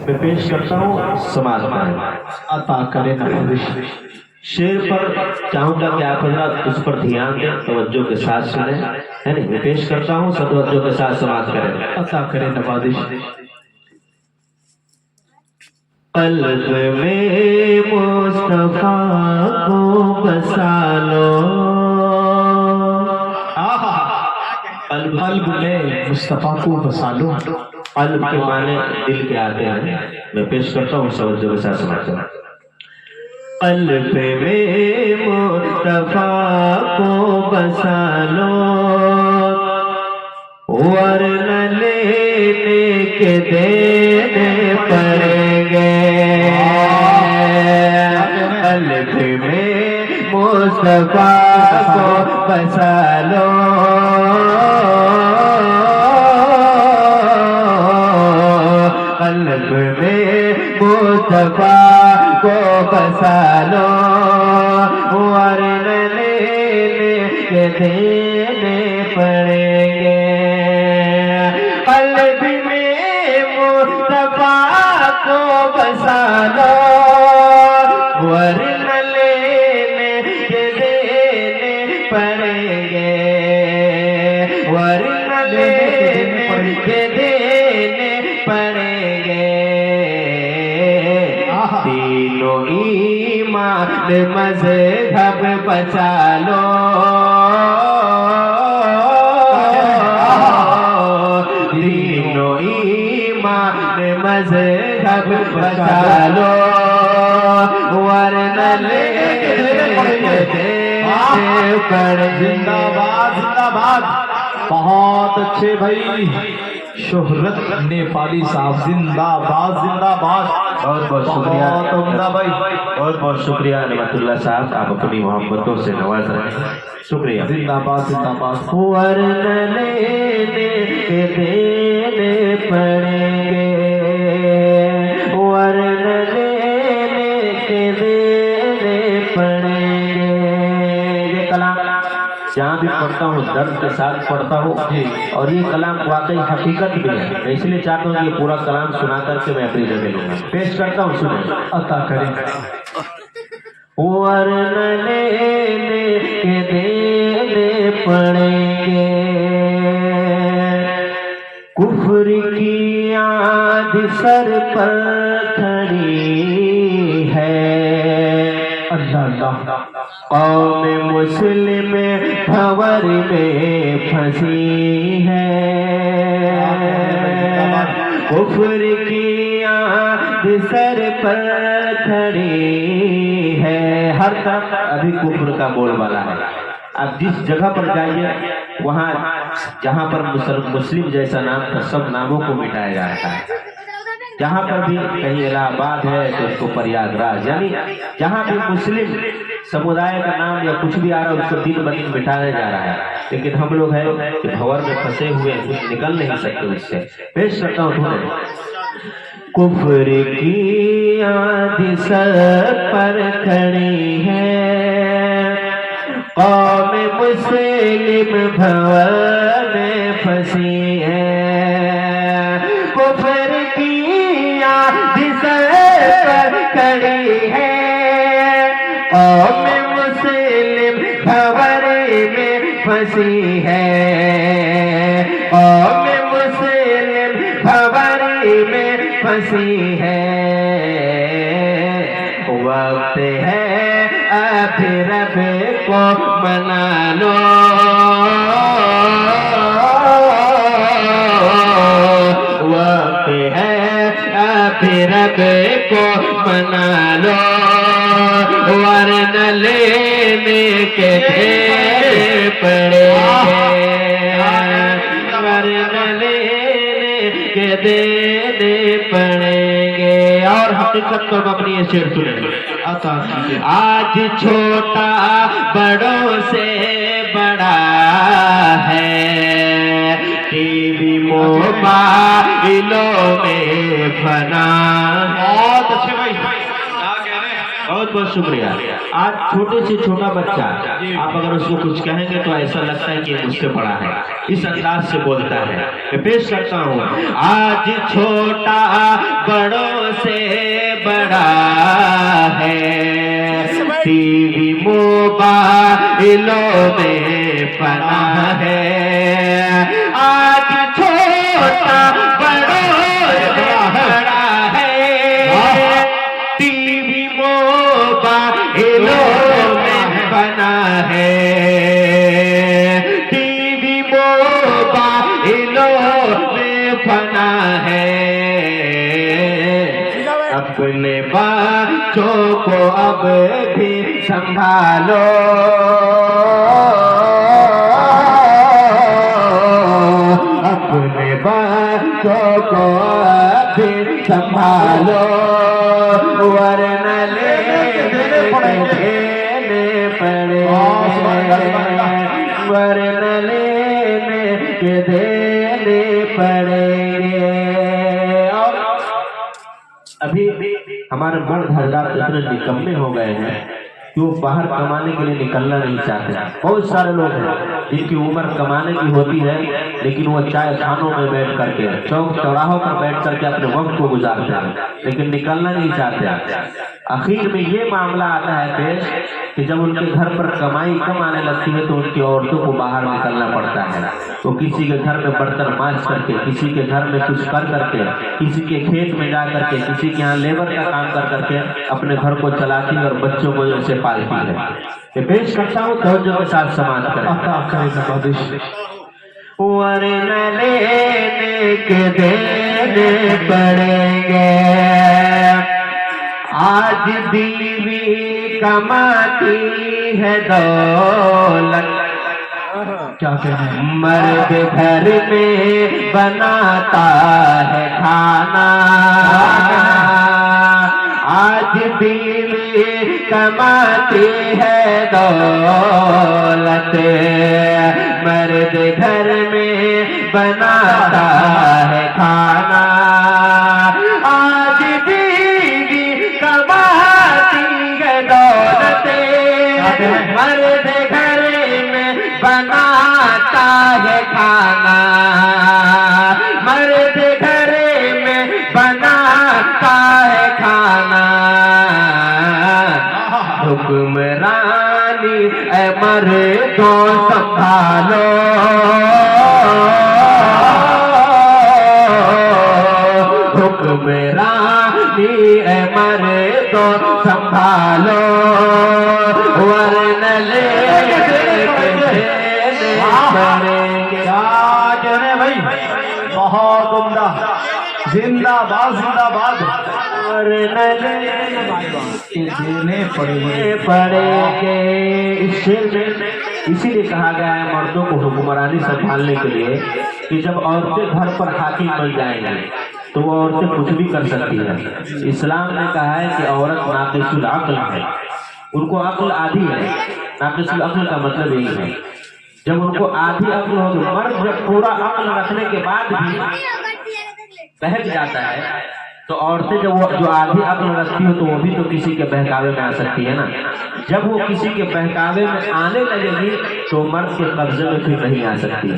میں پیش کرتا ہوں سماعت کریں عطا کرے نوازش۔ شعر پر چاہوں گا کہ آپ حضرات اس پر دھیان دیں، توجہ کے ساتھ سنیں، ہے نہیں؟ میں پیش کرتا ہوں، سب توجہ کے ساتھ سماعت کریں۔ عطا کرے نوازش۔ قلب میں مصطفیٰ کو بسا لو، قلب میں مصطفیٰ کو بسا لو۔ قلب کے معنی دل کے آتے ہیں، میں پیش کرتا ہوں، توجہ کے ساتھ سماعت کریں۔ قلب میں مصطفیٰ کو بسا لو، ورنہ لینے کے دینے پڑیں گے۔ قلب میں مصطفیٰ کو بسا لو، قلب میں مصطفیٰ کو بسا لو، ورنہ لینے کے دینے پڑیں گے۔ قلب میں مصطفیٰ کو بسا لو، ورنہ لینے کے دینے پڑیں گے، ورنہ لینے کے دینے پڑیں گے۔ تینوں ایمان مذہب بچا لو، تینوں ایمان مذہب بچا لو، ورنہ لینے پڑیں گے۔ زندہ باد زندہ باد، بہت اچھے بھائی، شہرت نیپالی صاحب، زندہ باد زندہ باد، بہت بہت شکریہ، بہت عمدہ بھائی، بہت بہت شکریہ نعمت اللہ صاحب، آپ اپنی محبتوں سے نواز رہے ہیں، شکریہ۔ زندہ باد زندہ باد۔ ورنہ لینے کے دینے پڑیں گے، ورنہ لینے کے دینے پڑیں گے۔ یہ کلام جہاں بھی پڑھتا ہوں درد کے ساتھ پڑھتا ہوں، اور یہ کلام واقعی حقیقت بھی ہے، میں اس لیے چاہتا ہوں کہ یہ پورا کلام سنا کر کے میں اپنی جگہ لوں گا۔ پیش کرتا ہوں، سنیں۔ عطا کرے ورنہ لینے کے دینے پڑیں گے، کفر کی آدھ سر پر کھڑی ہے، اللہ اللہ، قوم مسلم بھور میں پھنسی ہے، کفر کی آدھ سر پر کھڑی ہے۔ ہر طرف ابھی کفر کا بول بالا ہے، اب جس جگہ پر جائیے وہاں جہاں پر مسلم جیسا نام تھا، سب ناموں کو مٹایا جا رہا ہے۔ جہاں پر بھی کہیں الہ آباد ہے تو اس کو پریاگ راج، یعنی جہاں بھی مسلم سمودائے کا نام یا کچھ بھی آ رہا ہے اس کو دن بدن مٹایا جا رہا ہے، لیکن ہم لوگ ہیں کہ بھور میں پھنسے ہوئے کچھ نکل نہیں سکتے اس سے۔ پیش کرتا ہوں تمہیں۔ کفر کی آدھ سر پر کھڑی ہے، قوم مسلم بھور میں پھنسی ہے، کفر کی آدھ سر پر کھڑی ہے، قوم مسلم بھور میں پھنسی ہے، قوم مسلم بھور میں پھنسی ہے۔ وقت ہے اب رب کو منا لو، وقت ہے اب رب کو منا لو، ورنہ لینے کے دینے پڑیں گے، ورنہ لینے کے دینے پڑیں گے۔ اور حقیقت تو اپنی یہ شعر سنیں۔ عطا کیجیے۔ آج چھوٹا بڑوں سے بڑا ہے، ٹی وی موبائلوں میں فنا۔ بہت اچھے بھائی، کیا کہہ رہے ہیں؟ बहुत बहुत शुक्रिया। आज छोटे से छोटा बच्चा आप अगर उसको कुछ कहेंगे तो ऐसा लगता है कि मुझसे बड़ा है, इस अंदाज से बोलता है। मैं पेश करता हूँ। आज छोटा बड़ों से बड़ा है, टीवी मोबाइलों में पनाह है। आज छोटा बड़ों से बड़ा है, टीवी मोबाइलों में बना है, टीवी मोबाइलों में बना है। अपने बच्चों को अब भी संभालो, अपने बच्चों को अब भी संभालो, वरना लेने पड़ेंगे, वरना लेने के देने पड़ेंगे। अभी हमारे मर्द हजरात इतने निकम्मे हो गए हैं कि वो बाहर कमाने के लिए निकलना नहीं चाहते। बहुत सारे लोग हैं जिनकी उम्र कमाने की होती है, लेकिन वो चाय खानों में बैठ करके, चौक चौराहों पर बैठ करके अपने वक्त को गुजारते हैं, लेकिन निकलना नहीं चाहते। आखिर में ये मामला आता है पेश कि जब उनके घर पर कमाई कम आने लगती है तो उनकी औरतों को बाहर निकलना पड़ता है। तो किसी के घर में बर्तन मांज करके, किसी के घर में कुछ कर करके, किसी के खेत में जा करके, किसी के यहाँ लेबर का काम कर करके अपने घर को चलाती है और बच्चों को उसे पालती है। मैं पेश करता हूँ, तवज्जो के साथ समाज करें। वरना लेने के देने पड़ेंगे। आज बीवी कमाती है दौलत, क्या कहना है? मर्द घर में बनाता है खाना। आज बीवी कमाती है दौलत, मर्द घर में बनाता है खाना। आज बीवी कमाती है दौलत, मर्द घर में बनाता है खाना। मर्द घर में बनाता है खाना। हुक्मरानी ऐ मर्दों संभालो, हुक्मरानी ऐ मर्दों संभालो, वरना लेने पड़ेंगे। भाई बहुत उम्दा, जिंदाबाद जिंदाबाद। वरना देने पड़ेंगे। इसीलिए कहा गया है मर्दों को हुक्मरानी संभालने के लिए कि जब औरतें घर पर हाकिम बन जाएंगी तो वो औरतें कुछ भी कर सकती हैं। इस्लाम ने कहा है कि औरत नाक़िसुल अक़्ल है, उनको अक्ल आधी है। नाक़िसुल अक़्ल का मतलब यही है, जब उनको आधी अक्ल होगी। मर्द जब पूरा अक्ल रखने के बाद भी बहक जाता है तो औरतें जब वो जो आधी अक्ल रखती हो तो वो भी तो किसी के बहकावे में आ सकती है ना। जब वो किसी के बहकावे में आने लगेगी तो मर्द के कब्जे में फिर नहीं आ सकती है,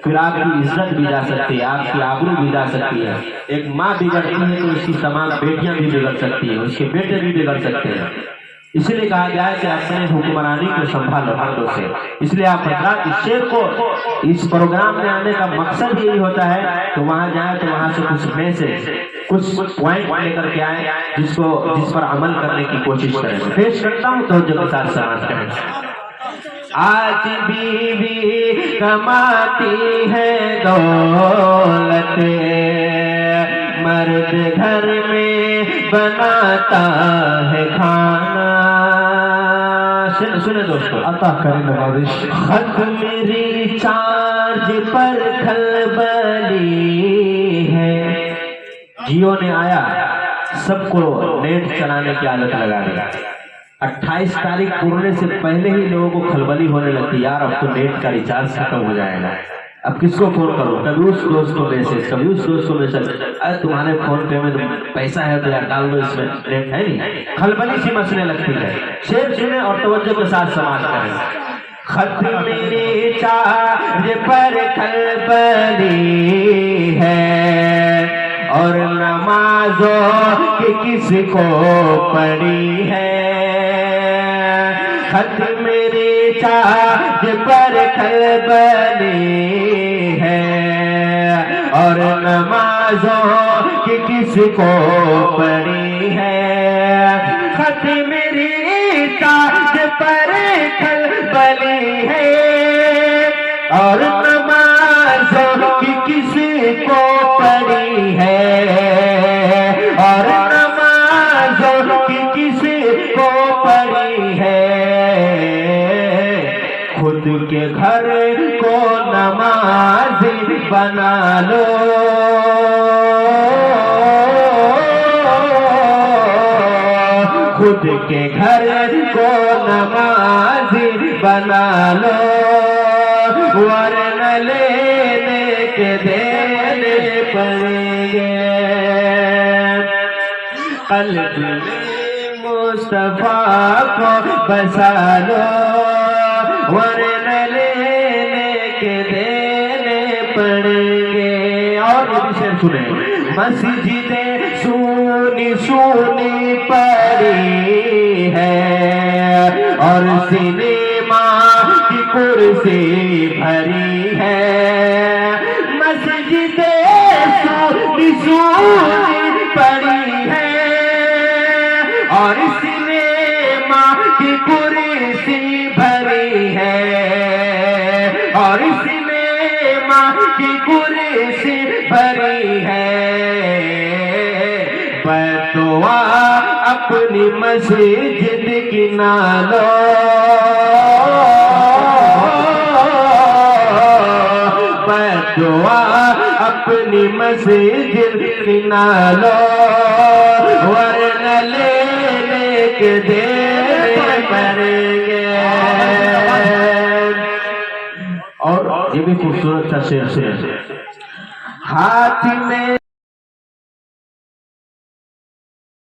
फिर आपकी इज्जत भी जा सकती है, आपकी आबरू भी जा सकती है। एक माँ बिगड़ती है तो उसकी तमाम बेटियां भी बिगड़ सकती है, उसके बेटे भी बिगड़ सकते हैं। इसलिए कहा गया है कि अपने हुक्मरानी को संभालो मर्दों से। इसलिए आप हजरात इस शेर को, इस प्रोग्राम में आने का मकसद यही होता है तो वहां जाए तो वहां से कुछ मैसेज, कुछ पॉइंट लेकर के आए जिस पर अमल करने की कोशिश करें। पेश करता हूँ तो के साथ समाज करें। आज बीवी कमाती है दौलत, मर्द घर में बनाता है खाना। सुने दोस्तों, अता करें नवाजिश। खत मेरी चार्ज पर खलबली है। जियो ने आया, सबको नेट चलाने की आदत लगा दिया। 28 तारीख पूरने से पहले ही लोगों को खलबली होने लगती, यार अब तो नेट का रिचार्ज खत्म हो जाएगा, अब किसको फोन करूं, कभी उस दोस्त को मैसेज, कभी उस दोस्त को मैसेज, अरे तुम्हारे फोन पे में पैसा है तो यार डाल दो इसमें, नेट है नहीं, खलबली सी मचने लगती है। शेर सुने और तवज्जो के साथ समाप्त करें। खत मेरे चार्ज पर खलबली है और नमाजों की किसको पड़ी है। खत मेरे चार्ज पर खलबली है और नमाजों की किसको पड़ी है। खत मेरी चार्ज पर खलबली है और नमाजों की किसको पड़ी है और नमाजों की किसको पड़ी है। खुद के घर को नमाज़ी बना लो, खुद के घर को नमाज़ी बना लो, वरना लेने के देने पड़ेंगे। कल्ब में मुस्तफा को बसा लो, वरना लेने के देने पड़ेंगे। और ये भी शेर सुने। मस्जिदें सुनी सुनी पड़ी है और सिनेमा की कुर्सी भरी है। मस्जिदें सुनी सुनी पड़ी है और सिनेमा की कुर्सी भरी है और सिनेमा की कुर्सी भरी है। बदुआ अपनी मस्जिद की ना लो, बदुआ अपनी मस्जिद की ना लो, वरना लेने के देने पड़ेंगे। और ये भी खूबसूरत सा शेर सुने। हाथ में